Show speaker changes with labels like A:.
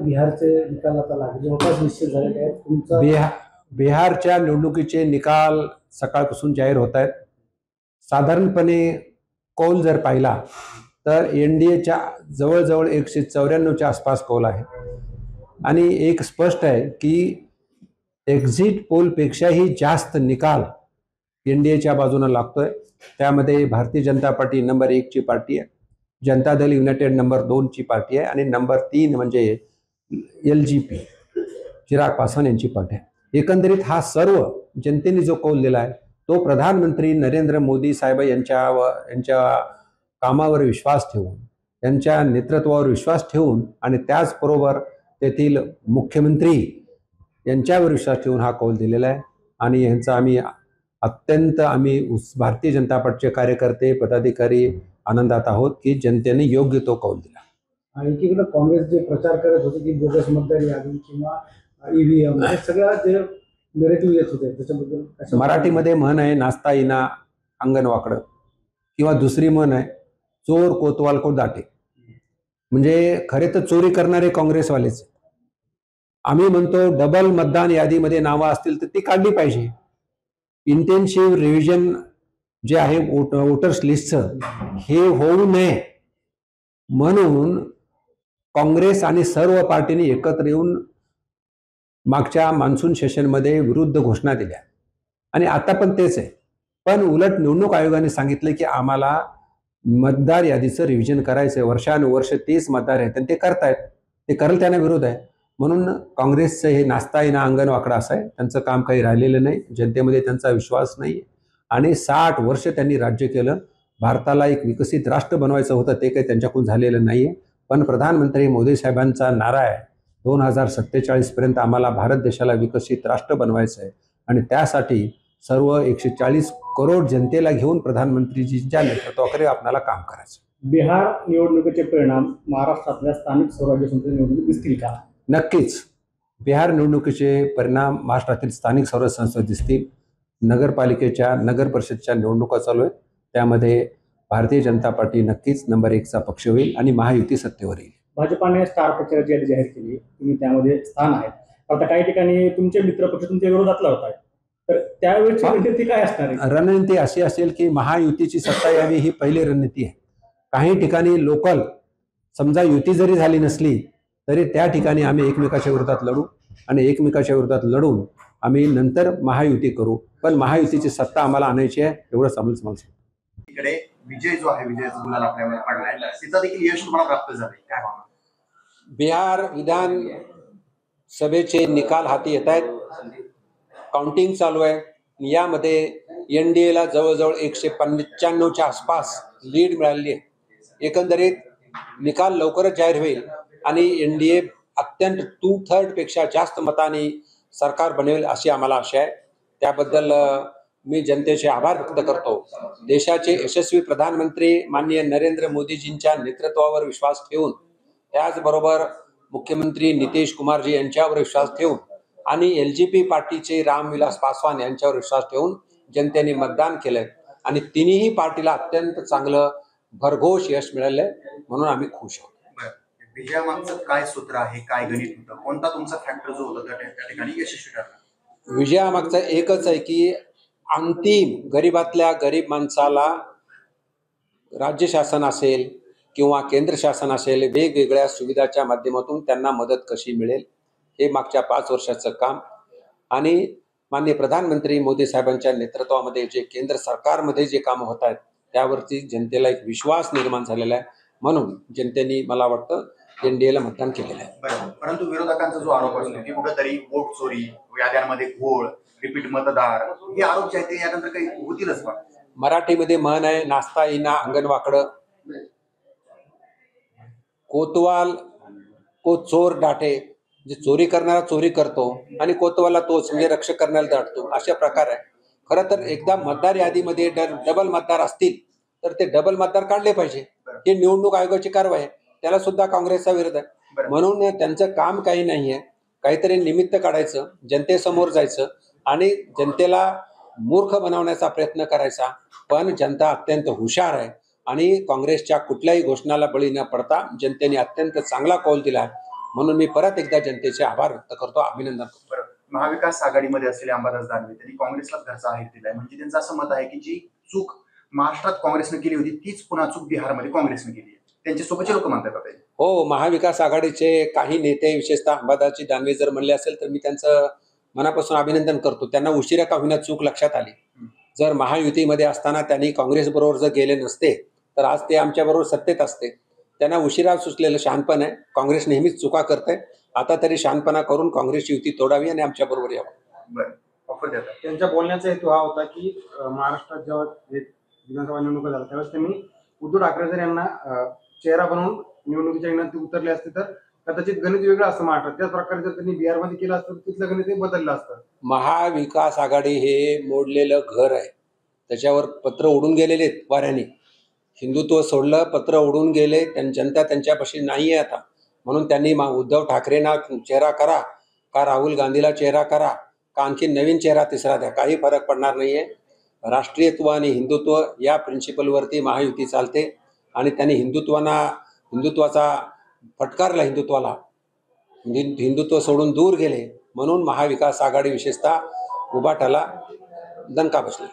A: बिहारचे निकाल आता लागले जवळपास निश्चित झालेले आहेत. तुमचा
B: बिहारच्या निवडणुकीचे निकाल सकाळपासून जाहीर होत आहेत. साधारणपणे कौल जर पाहिला तर एनडीएच्या जवळजवळ 194च्या आसपास कौल आहे आणि एक स्पष्ट आहे की एक्झिट पोलपेक्षाही जास्त निकाल एनडीएच्या बाजूने लागतोय. त्यामध्ये Bharatiya Janata party number 1ची party आहे, Janata Dal United number 2ची party आहे आणि नंबर 3 म्हणजे LJP चिराग पासवान यांची पार्टी आहे. एकंदरीत हा सर्व जनतेने जो कौल दिला आहे तो प्रधानमंत्री नरेंद्र मोदी साहेब यांच्या कामावर विश्वास ठेवून, त्यांच्या नेतृत्वावर विश्वास ठेवून आणि त्याचबरोबर तेथील मुख्यमंत्री यांच्यावर विश्वास ठेवून हा कौल दिलेला आहे. आणि यांचा आम्ही भारतीय जनता पार्टीचे कार्यकर्ते पदाधिकारी आनंदात आहोत की जनतेने योग्य तो कौल दिला.
A: आणि एकीकडे काँग्रेस जे प्रचार करत होते की बोगस मतदार यादी किंवा EVM हे सगळं जे नेरेटिव्ह येत होते त्याच्याबद्दल
B: मराठीमध्ये म्हण आहे नाचता येईना अंगण वाकडं, किंवा दुसरी म्हण आहे चोर कोतवाल को दाटे. म्हणजे खरे तर चोरी करणारे काँग्रेसवालेच. आम्ही म्हणतो डबल मतदान यादीमध्ये नावं असतील तर ती काढली पाहिजे. इंटेन्सिव्ह रिव्हिजन जे आहे वोटर्स लिस्टचं हे होऊ नये म्हणून काँग्रेस आणि सर्व पार्टीने एकत्र येऊन मागच्या मान्सून सेशनमध्ये विरुद्ध घोषणा दिल्या आणि आता पण तेच आहे. पण उलट निवडणूक आयोगाने सांगितलं की आम्हाला मतदार यादीचं रिव्हिजन करायचं आहे. वर्षानुवर्ष 30 मतदार आहेत आणि ते करतायत, ते करेल त्यांना विरोध आहे. म्हणून काँग्रेसचं हे नाचता येणं अंगण वाकडं असं आहे. त्यांचं काम काही राहिलेलं नाही, जनतेमध्ये त्यांचा विश्वास नाही आणि 60 वर्ष त्यांनी राज्य केलं. भारताला एक विकसित राष्ट्र बनवायचं होतं, ते काही त्यांच्याकडून झालेलं नाही आहे. पण प्रधानमंत्री मोदी साहेबांचा नारा आहे 2047 पर्यंत आम्हाला भारत देशाला विकसित राष्ट्र बनवायचं आहे आणि त्यासाठी सर्व 140 करोड जनतेला घेऊन प्रधानमंत्रीजींच्या नेतृत्वाखाली आपल्याला काम करायचं.
A: बिहार निवडणुकीचे परिणाम महाराष्ट्रातल्या स्थानिक स्वराज्य संस्थेच्या निवडणुकीत दिसतील का?
B: नक्कीच बिहार निवडणुकीचे परिणाम महाराष्ट्रातील स्थानिक स्वराज्य संस्थेत दिसतील. नगरपालिकेच्या नगर परिषदच्या निवडणुका चालू आहेत, त्यामध्ये भारतीय जनता पार्टी नक्कीच नंबर 1चा पक्ष होईल आणि महायुती सत्तेवर येईल.
A: भाजपाने स्टार प्रचाराची यादी जाहीर केली, तुम्ही त्यामध्ये स्थान आहेत. आता काही ठिकाणी तुमचे मित्रपक्ष तुमच्या विरोधातला होता, तर त्यावेळेची रणनीती काय असणार आहे?
B: रणनीती अशी असेल की महायुतीची सत्ता यावी ही पहिली रणनीती आहे. काही ठिकाणी लोकल समजा युती जरी झाली नसली तरी त्या ठिकाणी आम्ही एकमेकाच्या विरोधात लढू आणि एकमेकाच्या विरोधात लढून आम्ही नंतर महायुती करू. पण महायुतीची सत्ता आम्हाला आणायची आहे एवढंच आम्हाला समजतं.
C: इकडे विजय जो आहे, विजयाचा गुलाल आपल्यावर पडलाय, तिचा देखील यश तुम्हाला प्राप्त झालंय, काय भावना?
B: बिहार विधान सभेचे निकाल हाती येत आहेत, काउंटिंग चालू आहे. यामध्ये एनडीएला जवळजवळ 195च्या आसपास लीड मिळाली आहे. एकंदरीत निकाल लवकरच जाहीर होईल आणि एनडीए अत्यंत 2/3 पेक्षा जास्त मतांनी सरकार बनेल अशी आम्हाला आशा आहे. त्याबद्दल मी जनतेचे आभार व्यक्त करतो. देशाचे यशस्वी प्रधानमंत्री माननीय नरेंद्र मोदीजींच्या नेतृत्वावर विश्वास ठेवून, त्याचबरोबर मुख्यमंत्री नितीश कुमारजी यांच्यावर विश्वास ठेवून आणि LJP पार्टीचे रामविलास पासवान यांच्यावर विश्वास ठेवून जनतेने मतदान केलंय आणि तिन्ही पार्टीला अत्यंत चांगलं भरघोष यश मिळालंय, म्हणून आम्ही खुश आहोत.
C: विजयामागचं काय सूत्र आहे, काय गणित होतं, कोणता तुमचा फॅक्टर जो होता त्या ठिकाणी यशस्वी ठरला?
B: विजयामागचं एकच आहे की अंतिम गरीबातल्या गरीब माणसाला राज्य शासन असेल किंवा केंद्र शासन असेल वेगवेगळ्या सुविधाच्या माध्यमातून त्यांना मदत कशी मिळेल, हे मागच्या 5 वर्षाचं काम आणि माननीय प्रधानमंत्री मोदी साहेबांच्या नेतृत्वामध्ये जे केंद्र सरकारमध्ये जे कामं होत आहेत त्यावरती जनतेला एक विश्वास निर्माण झालेला आहे. म्हणून जनतेने मला वाटतं एनडीएला मतदान केलेलं आहे.
C: परंतु विरोधकांचा जो आरोप असतो की कुठेतरी वोट चोरी, याद्यांमध्ये घोळ, रिपीट मतदार, हे आरोप जे आहेत ते यानंतर काही होतीलच का?
B: मराठीमध्ये म्हण आहे नाचता येईना अंगण वाकडं, कोतवाल को चोर डाटे. जे चोरी करणारा चोरी करतो आणि कोतवाला तोच म्हणजे रक्षक करण्याला दाटतो, अशा प्रकार आहे. खरं तर एकदा मतदार यादीमध्ये डबल मतदार असतील तर ते डबल मतदार काढले पाहिजे. ही निवडणूक आयोगाची कारवाई आहे, त्याला सुद्धा काँग्रेसचा विरोध आहे. म्हणून त्यांचं काम काही नाहीये, काहीतरी निमित्त काढायचं, जनतेसमोर जायचं आणि जनतेला मूर्ख बनवण्याचा प्रयत्न करायचा. पण जनता अत्यंत हुशार आहे आणि काँग्रेसच्या कुठल्याही घोषणाला बळी न पडता जनतेने अत्यंत चांगला कौल दिला. म्हणून मी परत एकदा जनतेचे आभार व्यक्त करतो, अभिनंदन करतो.
C: बरं, महाविकास आघाडीमध्ये असलेले अंबादास दानवे त्यांनी काँग्रेसलाच घरचा आहेर दिलाय. म्हणजे त्यांचं असं मत आहे की जी चूक महाराष्ट्रात काँग्रेसने केली होती तीच पुन्हा चूक बिहारमध्ये काँग्रेसने केली आहे. त्यांच्या सोबतचे लोक म्हणतात आता हे.
B: हो, महाविकास आघाडीचे काही नेते, विशेषतः अंबादासजी दानवे जर म्हणले असेल तर मी त्यांचं मनापासून अभिनंदन करतो. त्यांना उशिरा का होईना चूक लक्षात आली. जर महायुतीमध्ये असताना त्यांनी काँग्रेसबरोबर जर गेले नसते तर आज ते आमच्याबरोबर सत्तेत असते. त्यांना उशिरा सुचलेलं शहाणपण आहे. काँग्रेस नेहमीच चुका करते. आता तरी शहाणपणा करून काँग्रेसची युती तोडावी आणि आमच्याबरोबर यावं.
C: बरं, ऑफर देतात.
D: त्यांच्या बोलण्याचा हेतू हा होता की महाराष्ट्रात जेव्हा विधानसभा निवडणुका झाल्या त्यावेळेस त्यांनी उद्धव ठाकरे जर यांना चेहरा बनवून निवडणुकीच्या रिंगणात उतरले असते तर कदाचित गणित वेगळं असतं महाराष्ट्रात. त्याच प्रकारे जर त्यांनी बिहारमध्ये केलं असतं तर तिथलं गणित बदललं असतं.
B: महाविकास आघाडी हे मोडलेलं घर आहे. त्याच्यावर पत्र उडून गेलेले आहेत वाऱ्याने. हिंदुत्व सोडलं, पत्र उडून गेले. जनता त्यांच्यापाशी नाही आहे आता. म्हणून त्यांनी उद्धव ठाकरेंना चेहरा करा का राहुल गांधीला चेहरा करा का आणखी नवीन चेहरा तिसरा द्या, काही फरक पडणार नाही आहे. राष्ट्रीयत्व आणि हिंदुत्व या प्रिन्सिपलवरती महायुती चालते आणि त्यांनी हिंदुत्वाचा फटकारला, हिंदुत्व सोडून दूर गेले. म्हणून महाविकास आघाडी विशेषतः उभाटाला दणका बसला.